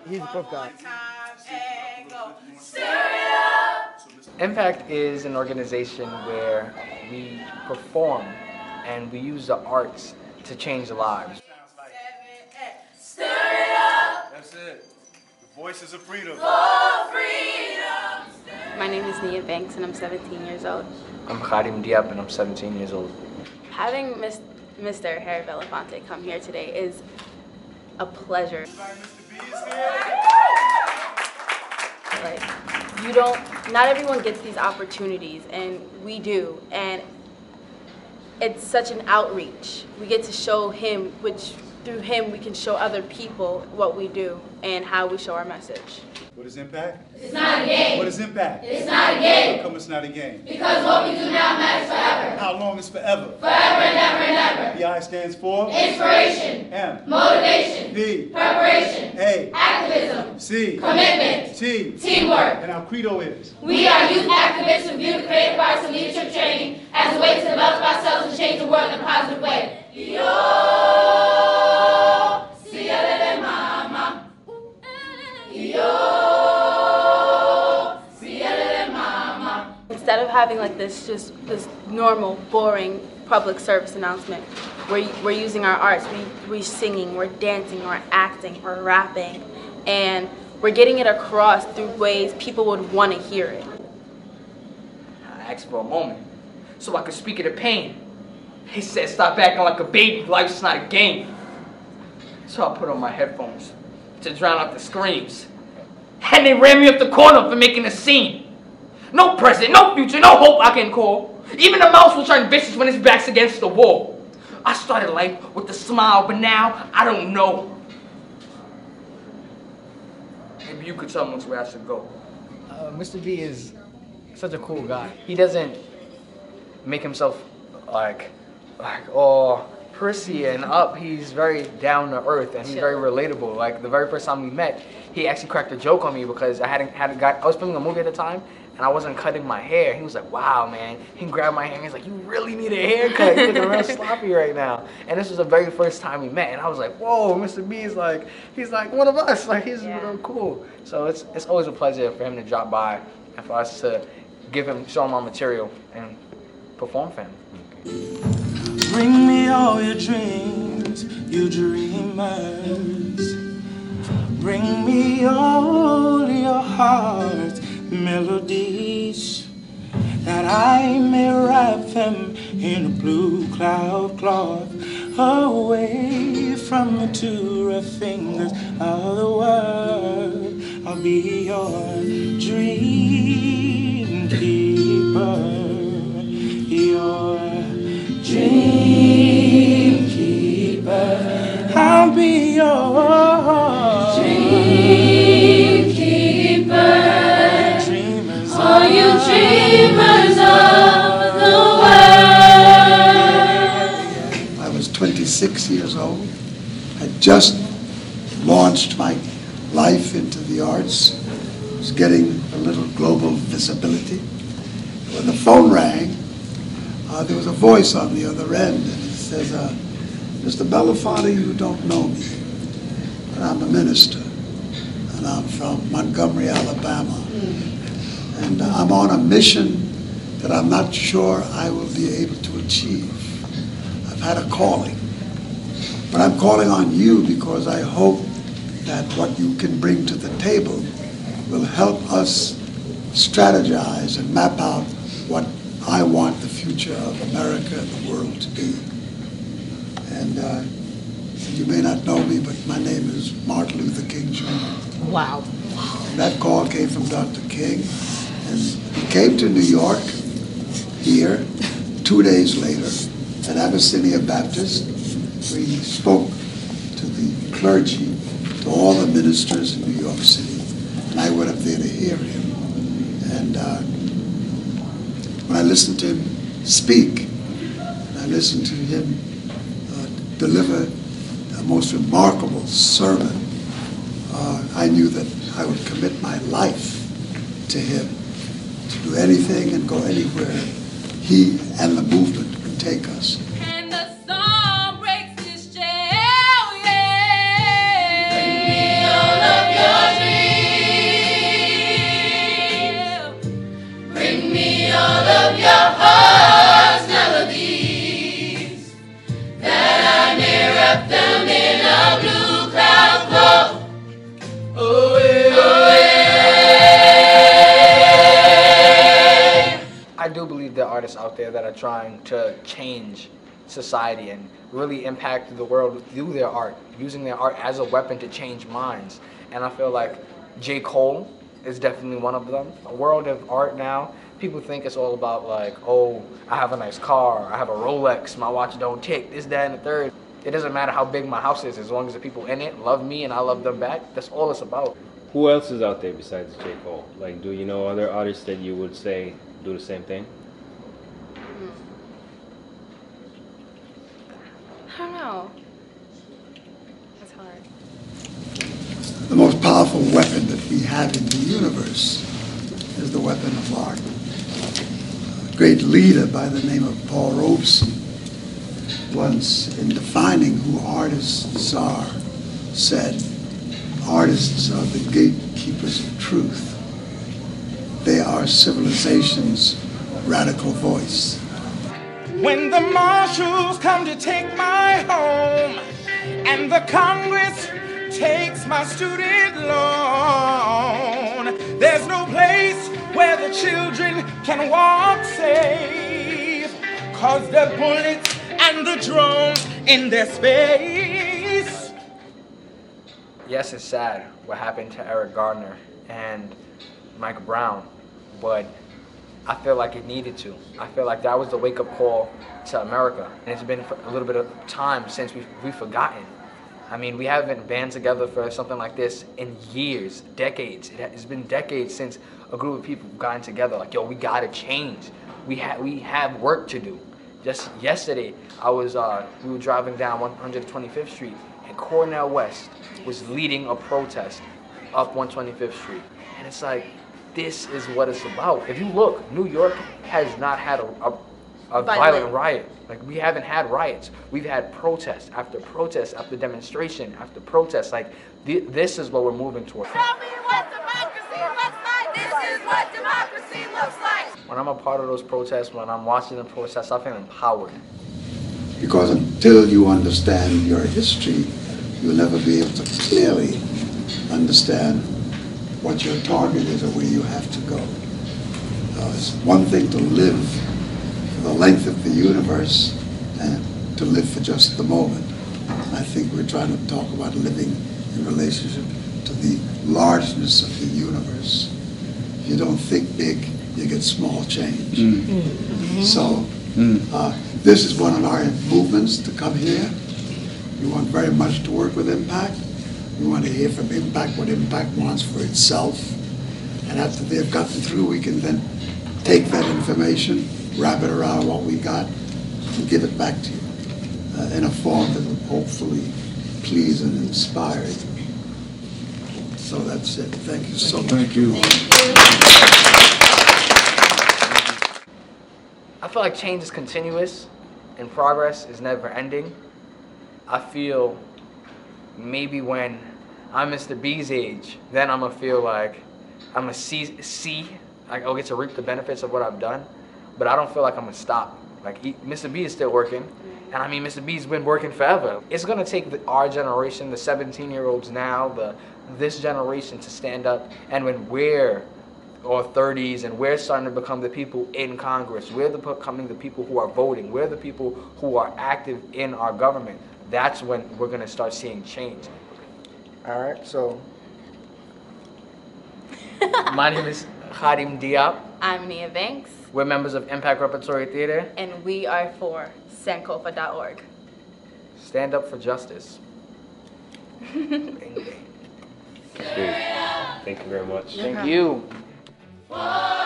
He's the proof guy. Impact is an organization where we perform and we use the arts to change lives. Stir it up. That's it. The voices of freedom. For freedom. My name is Nia Banks and I'm 17 years old. I'm Khadim Diab and I'm 17 years old. Having Mr. Harry Belafonte come here today is a pleasure. Mr. B is here. Like, not everyone gets these opportunities, and we do, and it's such an outreach. We get to show him, which through him we can show other people what we do and how we show our message. What is impact? It's not a game. What is impact? It's not a game. How come it's not a game? Because what we do now matters forever. How long is forever? Forever and ever and ever. The I stands for? Inspiration. M. Motivation. P. Preparation. A. Activism. C. Commitment. T. Teamwork. And our credo is? We are youth activists who view the creative arts and leadership training as a way to develop ourselves and change the world in a positive way. Yo, see ya little mama. Yo, see ya little mama. Instead of having like this normal, boring public service announcement, we're using our arts. We're singing, we're dancing, we're acting, we're rapping, and we're getting it across through ways people would want to hear it. I asked for a moment so I could speak of the pain. He said, stop acting like a baby, life's not a game. So I put on my headphones to drown out the screams. And they ran me up the corner for making a scene. No present, no future, no hope I can call. Even the mouse will turn vicious when his back's against the wall. I started life with a smile, but now I don't know. Maybe you could tell me which way I should go. Mr. B is such a cool guy. He doesn't make himself like all prissy and up. He's very down to earth and he's very relatable. Like the very first time we met, he actually cracked a joke on me because I was filming a movie at the time and I wasn't cutting my hair. He was like, "Wow, man!" He grabbed my hair and he's like, "You really need a haircut. You're looking real sloppy right now." And this was the very first time we met, and I was like, "Whoa, Mr. B is like, he's like one of us. Like he's real cool." So it's always a pleasure for him to drop by and for us to show him our material and perform for him. Bring me all your dreams, you dreamers. Bring me all your heart's melodies, that I may wrap them in a blue cloud cloth, away from the two rough fingers of the world. I'll be your dream keeper, your dream keeper. I'll be your Dream keeper. Dreamers, All you dreamers of the world. I was 26 years old. I just launched my life into the arts. I was getting a little global visibility. When the phone rang, there was a voice on the other end, and it says, "Mr. Belafonte, you don't know me, but I'm a minister, and I'm from Montgomery, Alabama, and I'm on a mission that I'm not sure I will be able to achieve. I've had a calling, but I'm calling on you because I hope that what you can bring to the table will help us strategize and map out what I want the future of America and the world to be." And you may not know me, but my name is Martin Luther King Jr. Wow. And that call came from Dr. King, and he came to New York, here, 2 days later, at Abyssinia Baptist, where he spoke to the clergy, to all the ministers in New York City, and I went up there to hear him. And when I listened to him speak, and I listened to him deliver a most remarkable sermon, I knew that I would commit my life to him, to do anything and go anywhere he and the movement would take us. And the song breaks this jail, yeah. Bring me all of your I do believe there are artists out there that are trying to change society and really impact the world through their art, using their art as a weapon to change minds. And I feel like J. Cole is definitely one of them. A world of art now, people think it's all about like, oh, I have a nice car, I have a Rolex, my watch don't tick, this, that, and the third. It doesn't matter how big my house is, as long as the people in it love me and I love them back, that's all it's about. Who else is out there besides J. Cole? Like, do you know other artists that you would say do the same thing? I don't know. That's hard. The most powerful weapon that we have in the universe is the weapon of art. A great leader by the name of Paul Robeson once, in defining who artists are, said, artists are the gatekeepers of truth. They are civilization's radical voice. When the marshals come to take my home and the Congress takes my student loan, there's no place where the children can walk safe, 'cause the bullets and the drones in their space. Yes, it's sad what happened to Eric Gardner and Mike Brown, but I feel like it needed to. I feel like that was the wake-up call to America, and it's been a little bit of time since we've forgotten. I mean, we haven't band together for something like this in years, decades. It's been decades since a group of people have gotten together like, yo, we gotta change. We have work to do. Just yesterday, we were driving down 125th Street, and Cornell West was leading a protest up 125th Street. And it's like, this is what it's about. If you look, New York has not had a violent riot. Like, we haven't had riots. We've had protest after protest after demonstration after protest. Like, this is what we're moving towards. Show me what democracy looks like. This is what democracy looks like. When I'm a part of those protests, when I'm watching the protests, I feel empowered. Because until you understand your history, you'll never be able to clearly understand what your target is or where you have to go. It's one thing to live for the length of the universe and to live for just the moment. I think we're trying to talk about living in relationship to the largeness of the universe. If you don't think big, you get small change. So this is one of our movements to come here. We want very much to work with Impact. We want to hear from Impact what Impact wants for itself. And after they've gotten through, we can then take that information, wrap it around what we got, and give it back to you in a form that will hopefully please and inspire you. So that's it. Thank you so much. Thank you. I feel like change is continuous and progress is never ending. I feel maybe when I'm Mr. B's age, then I'm gonna feel like I'm gonna see like I'll get to reap the benefits of what I've done, but I don't feel like I'm gonna stop. Like Mr. B is still working, and I mean Mr. B's been working forever. It's gonna take our generation, the 17-year-olds now, this generation to stand up, and when we're or 30s and we're starting to become the people in Congress, we're becoming the people who are voting, we're the people who are active in our government, that's when we're gonna start seeing change. All right, so my name is Khadim Diop. I'm Nia Banks. We're members of Impact Repertory Theater. And we are for Sankofa.org. Stand up for justice. Bang, bang. Thank you very much. Thank you. Whoa.